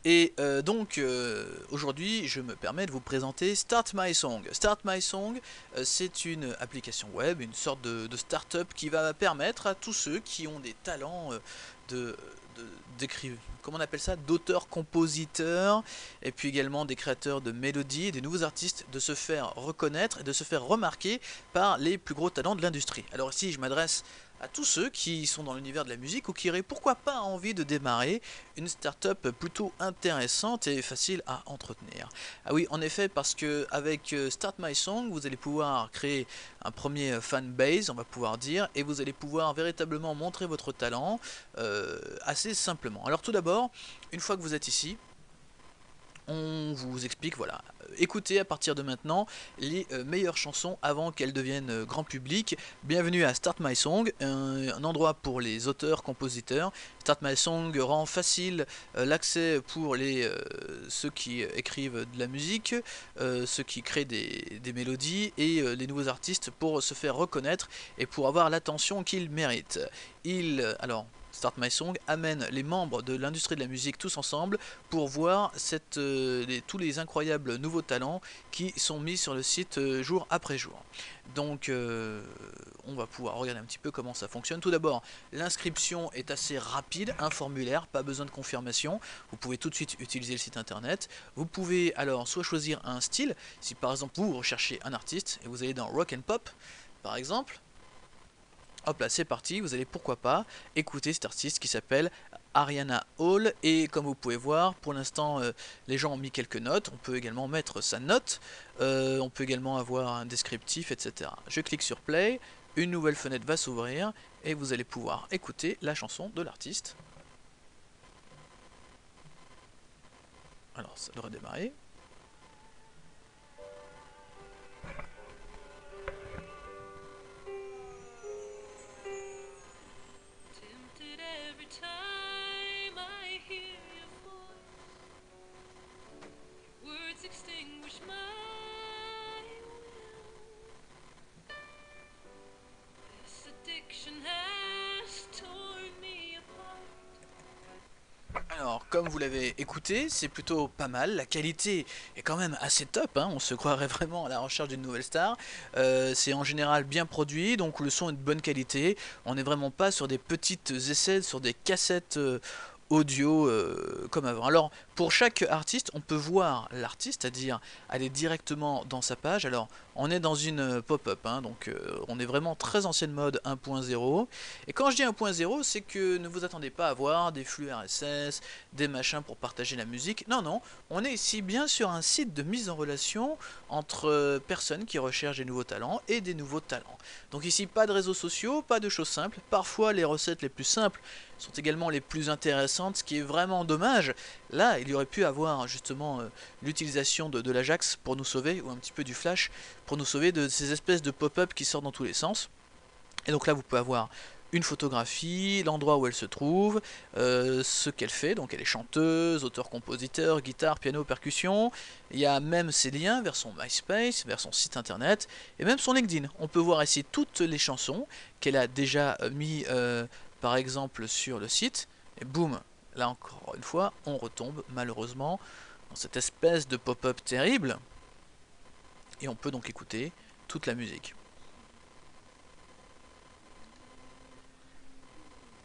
Et donc aujourd'hui je me permets de vous présenter Start My Song. Start My Song, c'est une application web, une sorte de start-up qui va permettre à tous ceux qui ont des talents de d'écrire, comment on appelle ça, d'auteurs-compositeurs, et puis également des créateurs de mélodies, des nouveaux artistes, de se faire reconnaître et de se faire remarquer par les plus gros talents de l'industrie. Alors ici je m'adresse à tous ceux qui sont dans l'univers de la musique ou qui auraient pourquoi pas envie de démarrer une startup plutôt intéressante et facile à entretenir. Ah oui, en effet, parce que avec Start My Song, vous allez pouvoir créer un premier fanbase, on va pouvoir dire, et vous allez pouvoir véritablement montrer votre talent assez simplement. Alors tout d'abord, une fois que vous êtes ici, on vous explique, voilà, écoutez à partir de maintenant les meilleures chansons avant qu'elles deviennent grand public. Bienvenue à Start My Song, un endroit pour les auteurs, compositeurs. Start My Song rend facile l'accès pour ceux qui écrivent de la musique, ceux qui créent des mélodies et les nouveaux artistes pour se faire reconnaître et pour avoir l'attention qu'ils méritent. Alors, Start My Song amène les membres de l'industrie de la musique tous ensemble pour voir tous les incroyables nouveaux talents qui sont mis sur le site jour après jour. Donc on va pouvoir regarder un petit peu comment ça fonctionne. Tout d'abord, l'inscription est assez rapide, un formulaire, pas besoin de confirmation. Vous pouvez tout de suite utiliser le site internet. Vous pouvez alors soit choisir un style, si par exemple vous recherchez un artiste et vous allez dans Rock and Pop par exemple. Hop là, c'est parti, vous allez pourquoi pas écouter cet artiste qui s'appelle Ariana Hall, et comme vous pouvez voir, pour l'instant les gens ont mis quelques notes, on peut également mettre sa note, on peut également avoir un descriptif, etc. Je clique sur play, une nouvelle fenêtre va s'ouvrir, et vous allez pouvoir écouter la chanson de l'artiste. Alors ça devrait démarrer. Alors, comme vous l'avez écouté, c'est plutôt pas mal. La qualité est quand même assez top, hein. On se croirait vraiment à la recherche d'une nouvelle star. C'est en général bien produit, donc le son est de bonne qualité. On n'est vraiment pas sur des petites essais, sur des cassettes audio comme avant. Alors, pour chaque artiste, on peut voir l'artiste, c'est-à-dire aller directement dans sa page. Alors, on est dans une pop-up, hein, donc on est vraiment très ancienne mode 1.0. Et quand je dis 1.0, c'est que ne vous attendez pas à voir des flux RSS, des machins pour partager la musique. Non, non, on est ici bien sur un site de mise en relation entre personnes qui recherchent des nouveaux talents et des nouveaux talents. Donc ici, pas de réseaux sociaux, pas de choses simples. Parfois, les recettes les plus simples sont également les plus intéressantes, ce qui est vraiment dommage. Là, il y aurait pu avoir justement l'utilisation de l'Ajax pour nous sauver, ou un petit peu du Flash pour nous sauver de ces espèces de pop-up qui sortent dans tous les sens. Et donc là, vous pouvez avoir une photographie, l'endroit où elle se trouve, ce qu'elle fait, donc elle est chanteuse, auteur-compositeur, guitare, piano, percussion. Il y a même ses liens vers son MySpace, vers son site internet, et même son LinkedIn. On peut voir ici toutes les chansons qu'elle a déjà mis par exemple sur le site, et boum, là encore une fois, on retombe malheureusement dans cette espèce de pop-up terrible, et on peut donc écouter toute la musique.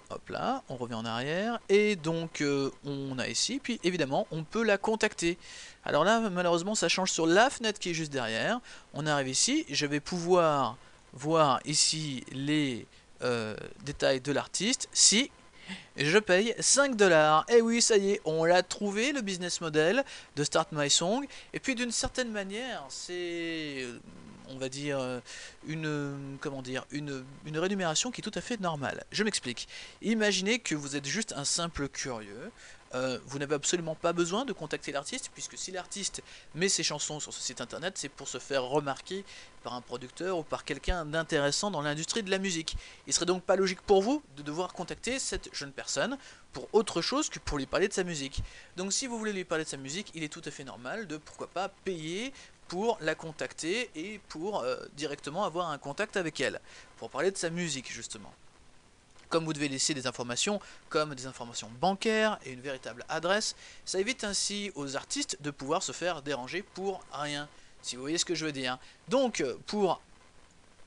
Hop là, on revient en arrière, et donc on a ici, puis évidemment on peut la contacter. Alors là malheureusement ça change sur la fenêtre qui est juste derrière. On arrive ici, je vais pouvoir voir ici les détails de l'artiste. Si je paye 5 $. Et oui, ça y est, on l'a trouvé, le business model de Start My Song. Et puis d'une certaine manière, c'est, on va dire, comment dire, une rémunération qui est tout à fait normale. Je m'explique. Imaginez que vous êtes juste un simple curieux. Vous n'avez absolument pas besoin de contacter l'artiste, puisque si l'artiste met ses chansons sur ce site internet, c'est pour se faire remarquer par un producteur ou par quelqu'un d'intéressant dans l'industrie de la musique. Il serait donc pas logique pour vous de devoir contacter cette jeune personne pour autre chose que pour lui parler de sa musique. Donc si vous voulez lui parler de sa musique, il est tout à fait normal de pourquoi pas payer pour la contacter et pour directement avoir un contact avec elle, pour parler de sa musique justement. Comme vous devez laisser des informations comme des informations bancaires et une véritable adresse, ça évite ainsi aux artistes de pouvoir se faire déranger pour rien, si vous voyez ce que je veux dire. Donc pour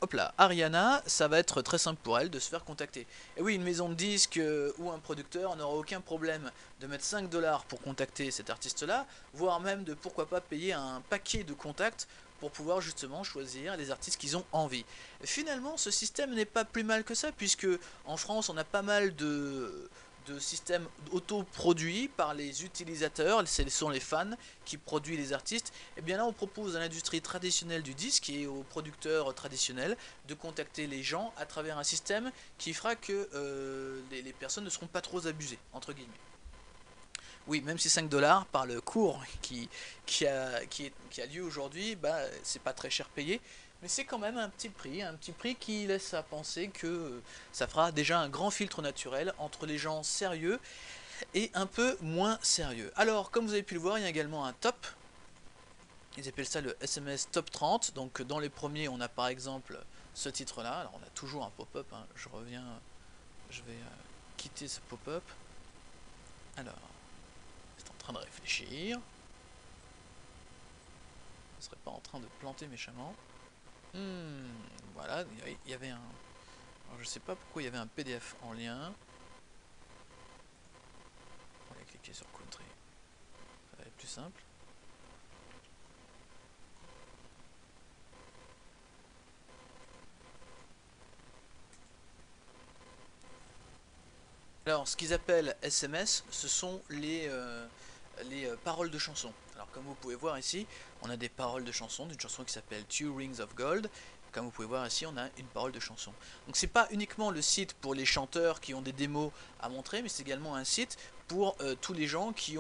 hop là, Ariana, ça va être très simple pour elle de se faire contacter. Et oui, une maison de disques ou un producteur n'aura aucun problème de mettre 5 $ pour contacter cet artiste-là, voire même de pourquoi pas payer un paquet de contacts pour pouvoir justement choisir les artistes qu'ils ont envie. Finalement, ce système n'est pas plus mal que ça, puisque en France, on a pas mal de systèmes autoproduits par les utilisateurs, ce sont les fans qui produisent les artistes. Et bien là on propose à l'industrie traditionnelle du disque et aux producteurs traditionnels de contacter les gens à travers un système qui fera que les personnes ne seront pas trop abusées, entre guillemets. Oui, même si 5 $ par le cours qui a lieu aujourd'hui, bah, c'est pas très cher payé, mais c'est quand même un petit prix qui laisse à penser que ça fera déjà un grand filtre naturel entre les gens sérieux et un peu moins sérieux. Alors, comme vous avez pu le voir, il y a également un top. Ils appellent ça le SMS Top 30. Donc, dans les premiers, on a par exemple ce titre-là. Alors, on a toujours un pop-up. Hein. Je reviens, je vais quitter ce pop-up. Alors, c'est en train de réfléchir. Je ne serais pas en train de planter méchamment. Voilà, il y avait un... Alors, je sais pas pourquoi il y avait un PDF en lien. On va cliquer sur Country. Ça va être plus simple. Alors, ce qu'ils appellent SMS, ce sont les paroles de chansons. Alors, comme vous pouvez voir ici, on a des paroles de chansons, d'une chanson qui s'appelle Two Rings of Gold. Comme vous pouvez voir ici, on a une parole de chanson. Donc c'est pas uniquement le site pour les chanteurs qui ont des démos à montrer, mais c'est également un site pour tous les gens qui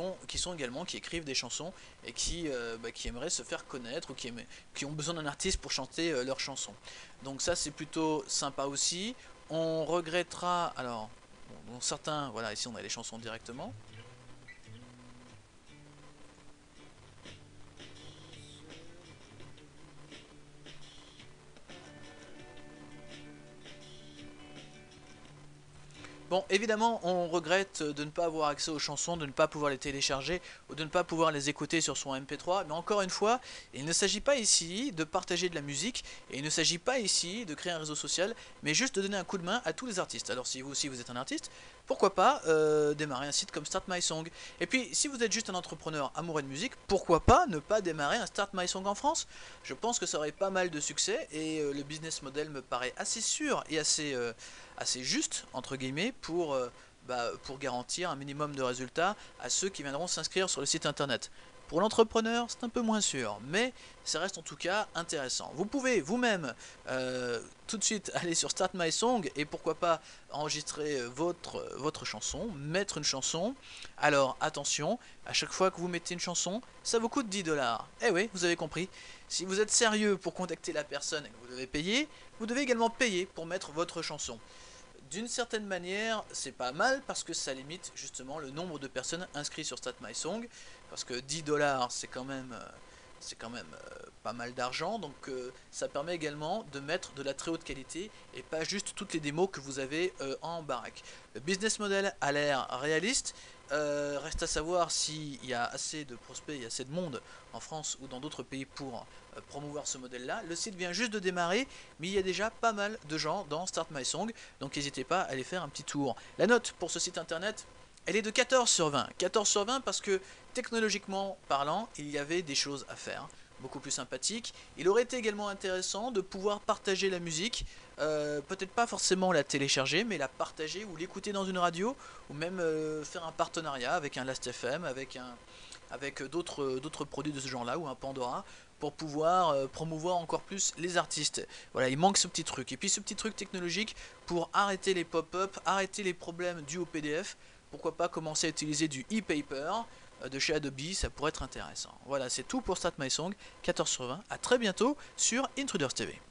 écrivent des chansons et qui aimeraient se faire connaître ou qui ont besoin d'un artiste pour chanter leurs chansons. Donc ça c'est plutôt sympa aussi. On regrettera, alors, bon, certains, voilà, ici on a les chansons directement. Bon, évidemment, on regrette de ne pas avoir accès aux chansons, de ne pas pouvoir les télécharger ou de ne pas pouvoir les écouter sur son MP3. Mais encore une fois, il ne s'agit pas ici de partager de la musique et il ne s'agit pas ici de créer un réseau social, mais juste de donner un coup de main à tous les artistes. Alors si vous aussi vous êtes un artiste, pourquoi pas démarrer un site comme Start My Song. Et puis, si vous êtes juste un entrepreneur amoureux de musique, pourquoi pas ne pas démarrer un Start My Song en France? Je pense que ça aurait pas mal de succès et le business model me paraît assez sûr et assez juste, entre guillemets, pour garantir un minimum de résultats à ceux qui viendront s'inscrire sur le site internet. Pour l'entrepreneur, c'est un peu moins sûr, mais ça reste en tout cas intéressant. Vous pouvez vous-même tout de suite aller sur Start My Song et pourquoi pas enregistrer votre chanson, mettre une chanson. Alors attention, à chaque fois que vous mettez une chanson, ça vous coûte 10 $. Eh oui, vous avez compris. Si vous êtes sérieux pour contacter la personne et que vous devez payer, vous devez également payer pour mettre votre chanson. D'une certaine manière, c'est pas mal parce que ça limite justement le nombre de personnes inscrites sur Start My Song. Parce que 10 $, c'est quand même pas mal d'argent. Donc ça permet également de mettre de la très haute qualité et pas juste toutes les démos que vous avez en baraque. Le business model a l'air réaliste. Reste à savoir s'il y a assez de prospects, il y a assez de monde en France ou dans d'autres pays pour promouvoir ce modèle là. Le site vient juste de démarrer, mais il y a déjà pas mal de gens dans Start My Song, donc n'hésitez pas à aller faire un petit tour. La note pour ce site internet, elle est de 14 sur 20. 14 sur 20 parce que technologiquement parlant, il y avait des choses à faire, beaucoup plus sympathiques. Il aurait été également intéressant de pouvoir partager la musique, peut-être pas forcément la télécharger, mais la partager ou l'écouter dans une radio, ou même faire un partenariat avec un Last.fm, avec d'autres produits de ce genre-là, ou un Pandora, pour pouvoir promouvoir encore plus les artistes. Voilà, il manque ce petit truc. Et puis ce petit truc technologique pour arrêter les pop-up, arrêter les problèmes dus au PDF. Pourquoi pas commencer à utiliser du e-paper de chez Adobe, ça pourrait être intéressant. Voilà, c'est tout pour Start My Song, 14 sur 20. A très bientôt sur Intruders TV.